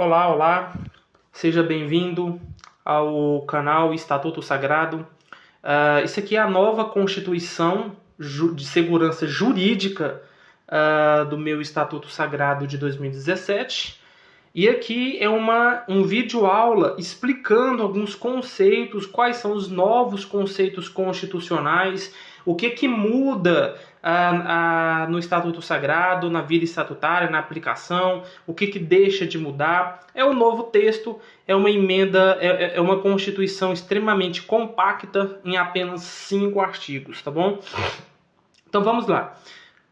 Olá, olá, seja bem-vindo ao canal Estatuto Sagrado. Isso aqui é a nova Constituição de Segurança Jurídica do meu Estatuto Sagrado de 2017. E aqui é um vídeo-aula explicando alguns conceitos, quais são os novos conceitos constitucionais, o que muda no Estatuto Sagrado, na vida estatutária, na aplicação, o que deixa de mudar. É um novo texto, é uma emenda, é uma Constituição extremamente compacta em apenas 5 artigos, tá bom? Então vamos lá.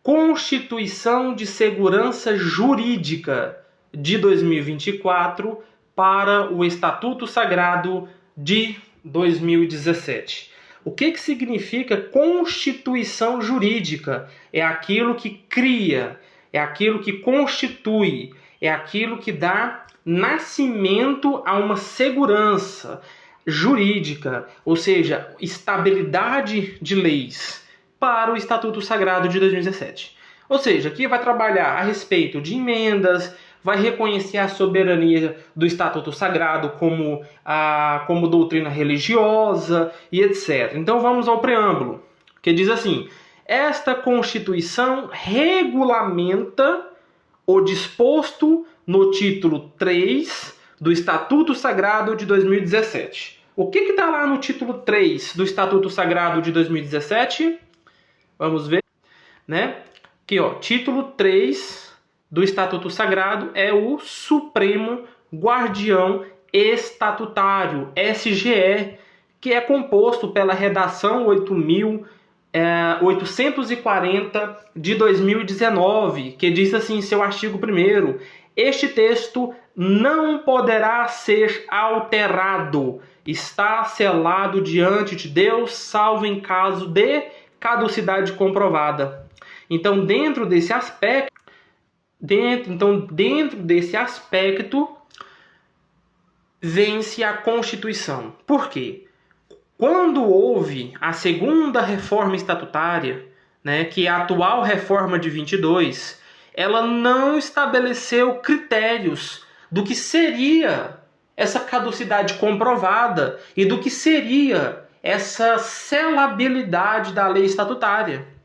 Constituição de Segurança Jurídica de 2024 para o Estatuto Sagrado de 2017. O que significa Constituição Jurídica? É aquilo que cria, é aquilo que constitui, é aquilo que dá nascimento a uma segurança jurídica, ou seja, estabilidade de leis para o Estatuto Sagrado de 2017. Ou seja, aqui vai trabalhar a respeito de emendas, vai reconhecer a soberania do Estatuto Sagrado como doutrina religiosa e etc. Então vamos ao preâmbulo, que diz assim: esta Constituição regulamenta o disposto no título 3 do Estatuto Sagrado de 2017. O que está lá no título 3 do Estatuto Sagrado de 2017? Vamos ver, né? Aqui, ó, título 3 do Estatuto Sagrado é o Supremo Guardião Estatutário, SGE, que é composto pela Redação 8.840 de 2019, que diz assim em seu artigo 1º: este texto não poderá ser alterado, está selado diante de Deus, salvo em caso de caducidade comprovada. Então, dentro desse aspecto, vence a Constituição. Por quê? Quando houve a segunda reforma estatutária, né, que é a atual reforma de 22, ela não estabeleceu critérios do que seria essa caducidade comprovada e do que seria essa selabilidade da lei estatutária.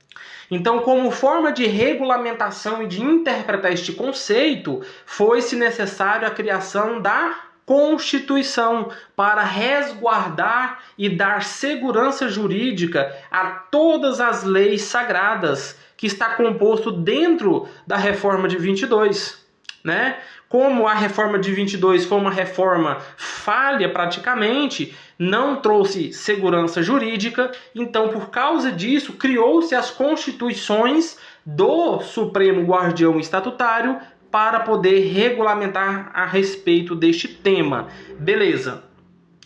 Então, como forma de regulamentação e de interpretar este conceito, foi-se necessário a criação da Constituição para resguardar e dar segurança jurídica a todas as leis sagradas, que está composto dentro da reforma de 22, né? Como a reforma de 22 foi uma reforma falha praticamente, não trouxe segurança jurídica, então por causa disso criou-se as constituições do Supremo Guardião Estatutário para poder regulamentar a respeito deste tema. Beleza.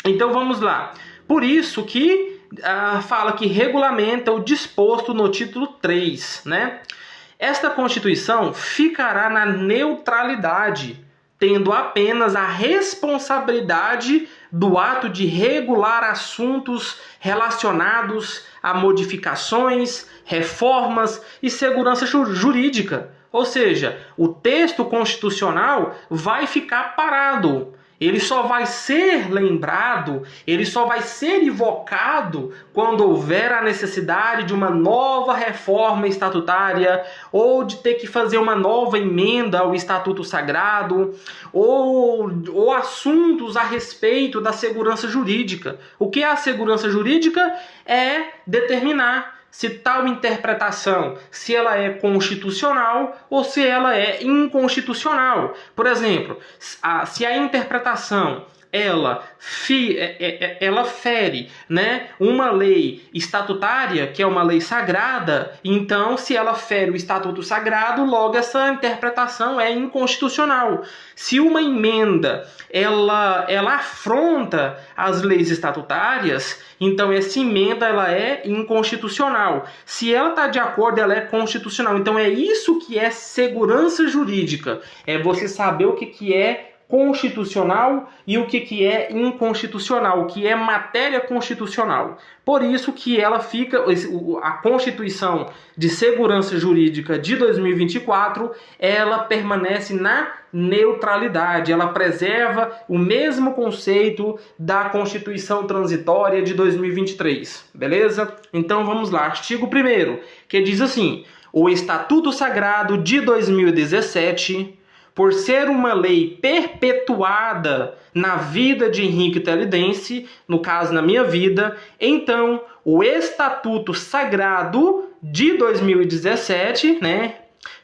Então vamos lá. Por isso que fala que regulamenta o disposto no título 3, né? Esta Constituição ficará na neutralidade, tendo apenas a responsabilidade do ato de regular assuntos relacionados a modificações, reformas e segurança jurídica. Ou seja, o texto constitucional vai ficar parado. Ele só vai ser lembrado, ele só vai ser invocado quando houver a necessidade de uma nova reforma estatutária, ou de ter que fazer uma nova emenda ao Estatuto Sagrado, ou assuntos a respeito da segurança jurídica. O que é a segurança jurídica? É determinar se tal interpretação, se ela é constitucional ou se ela é inconstitucional. Por exemplo, se a interpretação ela fere, né, uma lei estatutária, que é uma lei sagrada, então se ela fere o Estatuto Sagrado, logo essa interpretação é inconstitucional. Se uma emenda ela afronta as leis estatutárias, então essa emenda ela é inconstitucional. Se ela está de acordo, ela é constitucional. Então é isso que é segurança jurídica. É você saber o que é constitucional e o que é inconstitucional, o que é matéria constitucional. Por isso que ela fica, a Constituição de Segurança Jurídica de 2024, ela permanece na neutralidade, ela preserva o mesmo conceito da Constituição Transitória de 2023, beleza? Então vamos lá, artigo 1º, que diz assim: o Estatuto Sagrado de 2017, por ser uma lei perpetuada na vida de Henrique Teledense, no caso na minha vida, então o Estatuto Sagrado de 2017,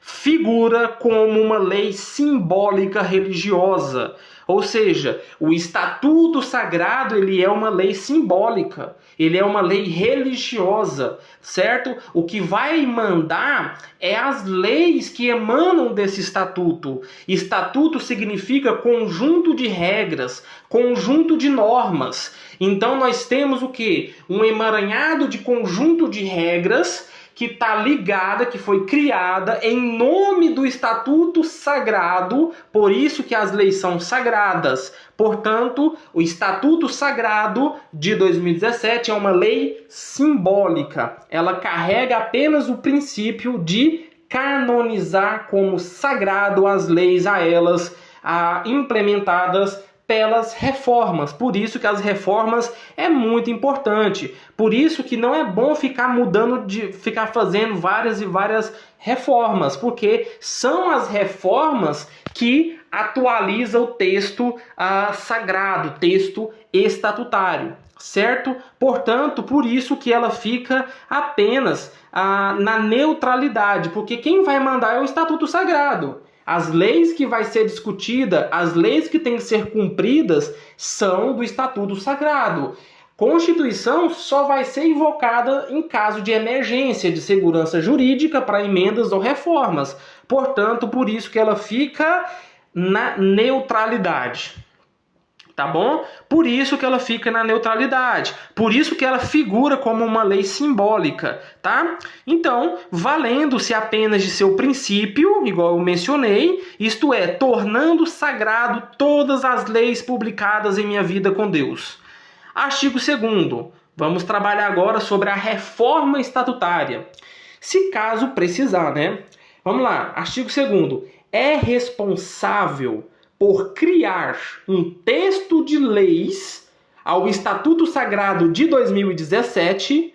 figura como uma lei simbólica religiosa. Ou seja, o Estatuto Sagrado ele é uma lei simbólica, ele é uma lei religiosa, certo? O que vai mandar é as leis que emanam desse estatuto. Estatuto significa conjunto de regras, conjunto de normas. Então nós temos o quê? Um emaranhado de conjunto de regras que está ligada, que foi criada em nome do Estatuto Sagrado, por isso que as leis são sagradas. Portanto, o Estatuto Sagrado de 2017 é uma lei simbólica. Ela carrega apenas o princípio de canonizar como sagrado as leis a elas implementadas pelas reformas. Por isso que as reformas é muito importante. Por isso que não é bom ficar ficar fazendo várias e várias reformas, porque são as reformas que atualizam o texto sagrado, texto estatutário, certo? Portanto, por isso que ela fica apenas na neutralidade, porque quem vai mandar é o Estatuto Sagrado. As leis que vai ser discutida, as leis que têm que ser cumpridas são do Estatuto Sagrado. Constituição só vai ser invocada em caso de emergência de segurança jurídica para emendas ou reformas. Portanto, por isso que ela fica na neutralidade. Tá bom? Por isso que ela fica na neutralidade. Por isso que ela figura como uma lei simbólica, tá? Então, valendo-se apenas de seu princípio, igual eu mencionei, isto é, tornando sagrado todas as leis publicadas em minha vida com Deus. Artigo 2º. Vamos trabalhar agora sobre a reforma estatutária. Se caso precisar, Vamos lá. Artigo 2º. É responsável por criar um texto de leis ao Estatuto Sagrado de 2017,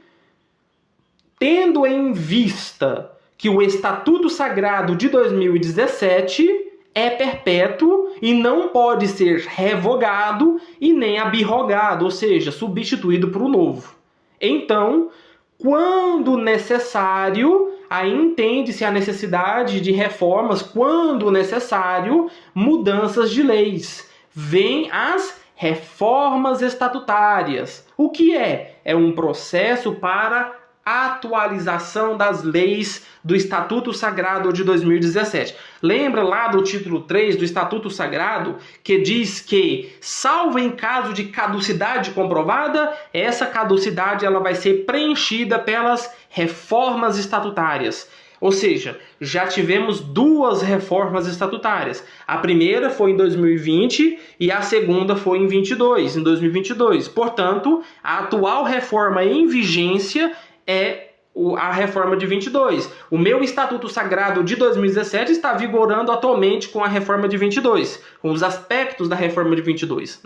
tendo em vista que o Estatuto Sagrado de 2017 é perpétuo e não pode ser revogado e nem abrogado, ou seja, substituído por um novo. Então, quando necessário, aí entende-se a necessidade de reformas, quando necessário, mudanças de leis. Vêm as reformas estatutárias. O que é? É um processo para atualização das leis do Estatuto Sagrado de 2017. Lembra lá do título 3 do Estatuto Sagrado, que diz que, salvo em caso de caducidade comprovada, essa caducidade ela vai ser preenchida pelas reformas estatutárias. Ou seja, já tivemos 2 reformas estatutárias. A primeira foi em 2020 e a segunda foi em 2022. Portanto, a atual reforma em vigência é a reforma de 22. O meu Estatuto Sagrado de 2017 está vigorando atualmente com a reforma de 22, com os aspectos da reforma de 22,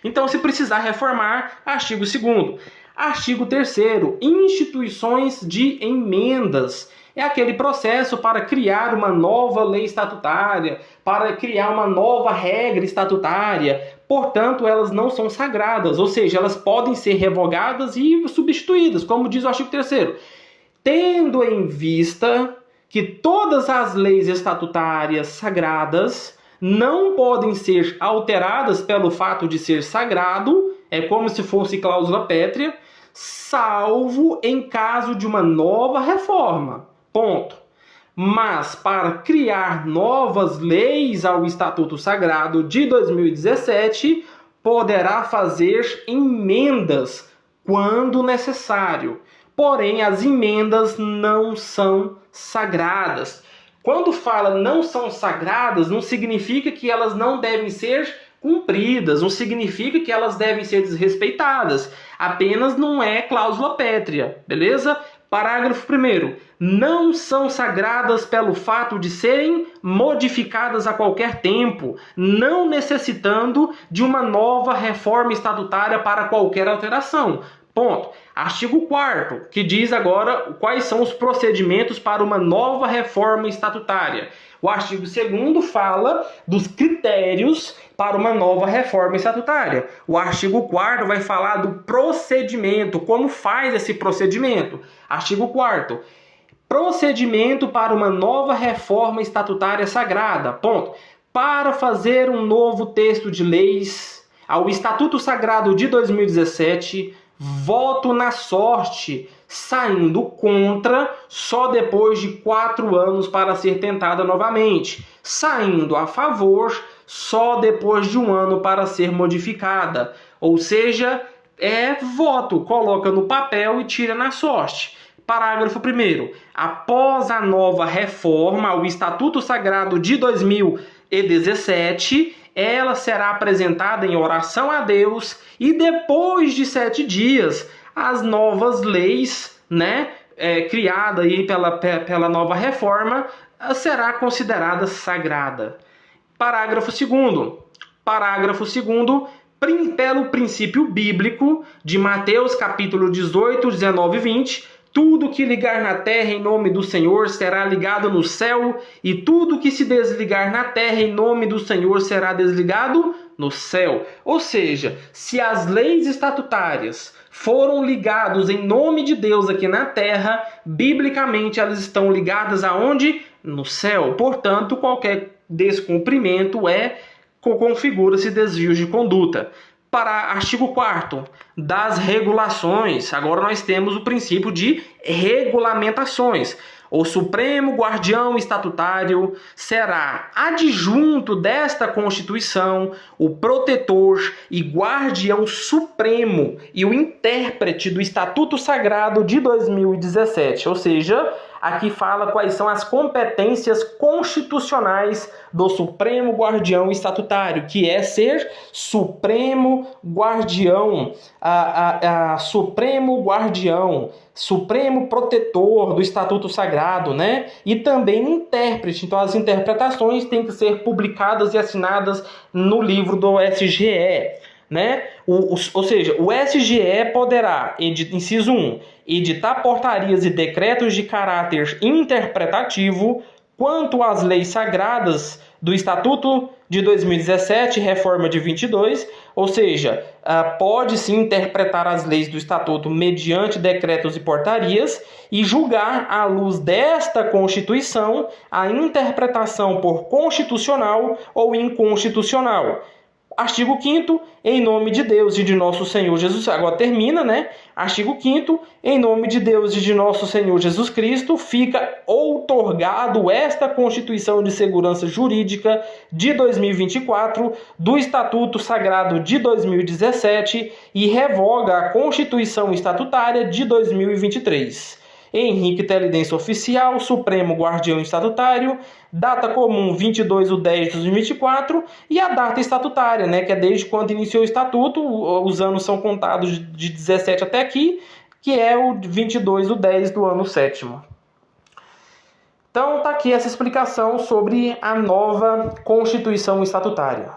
Então, se precisar reformar, artigo 2º. Artigo 3º. Instituições de emendas. É aquele processo para criar uma nova lei estatutária, para criar uma nova regra estatutária. Portanto, elas não são sagradas, ou seja, elas podem ser revogadas e substituídas, como diz o artigo 3º. Tendo em vista que todas as leis estatutárias sagradas não podem ser alteradas pelo fato de ser sagrado, é como se fosse cláusula pétrea, salvo em caso de uma nova reforma. Ponto. Mas para criar novas leis ao Estatuto Sagrado de 2017, poderá fazer emendas quando necessário. Porém, as emendas não são sagradas. quando fala não são sagradas, não significa que elas não devem ser cumpridas, não significa que elas devem ser desrespeitadas. Apenas não é cláusula pétrea, beleza? Parágrafo 1º. Não são sagradas pelo fato de serem modificadas a qualquer tempo, não necessitando de uma nova reforma estatutária para qualquer alteração. Ponto. Artigo 4º, que diz agora quais são os procedimentos para uma nova reforma estatutária. O artigo 2º fala dos critérios para uma nova reforma estatutária. O artigo 4º vai falar do procedimento, como faz esse procedimento. Artigo 4º. Procedimento para uma nova reforma estatutária sagrada. Ponto. Para fazer um novo texto de leis ao Estatuto Sagrado de 2017, voto na sorte, saindo contra só depois de 4 anos para ser tentada novamente, saindo a favor só depois de 1 ano para ser modificada. Ou seja, é voto, coloca no papel e tira na sorte. Parágrafo 1º. Após a nova reforma ao Estatuto Sagrado de 2017, ela será apresentada em oração a Deus e depois de 7 dias, as novas leis, criada aí pela nova reforma, será considerada sagrada. Parágrafo 2º. Parágrafo 2º. Pelo princípio bíblico de Mateus capítulo 18, 19 e 20, tudo que ligar na terra em nome do Senhor será ligado no céu, e tudo que se desligar na terra em nome do Senhor será desligado no céu. Ou seja, se as leis estatutárias foram ligadas em nome de Deus aqui na terra, biblicamente elas estão ligadas aonde? No céu. Portanto, qualquer descumprimento configura-se desvios de conduta. Para artigo 4º, das regulações, agora nós temos o princípio de regulamentações. O Supremo Guardião Estatutário será adjunto desta Constituição, o protetor e guardião supremo e o intérprete do Estatuto Sagrado de 2017, ou seja, aqui fala quais são as competências constitucionais do Supremo Guardião Estatutário, que é ser Supremo Guardião, Supremo Guardião, Supremo Protetor do Estatuto Sagrado, E também intérprete. Então, as interpretações têm que ser publicadas e assinadas no livro do SGE. Ou seja, o SGE poderá, inciso 1, editar portarias e decretos de caráter interpretativo quanto às leis sagradas do Estatuto de 2017, reforma de 22, ou seja, pode-se interpretar as leis do Estatuto mediante decretos e portarias e julgar, à luz desta Constituição, a interpretação por constitucional ou inconstitucional. Artigo 5º, em nome de Deus e de nosso Senhor Jesus... Agora termina, Artigo 5º, em nome de Deus e de nosso Senhor Jesus Cristo, fica outorgado esta Constituição de Segurança Jurídica de 2024 do Estatuto Sagrado de 2017 e revoga a Constituição Estatutária de 2023. Henrique Telidense Oficial, Supremo Guardião Estatutário, data comum 22/10/2024 e a data estatutária, que é desde quando iniciou o Estatuto, os anos são contados de 17 até aqui, que é o 22/10 do ano 7º. Então está aqui essa explicação sobre a nova Constituição Estatutária.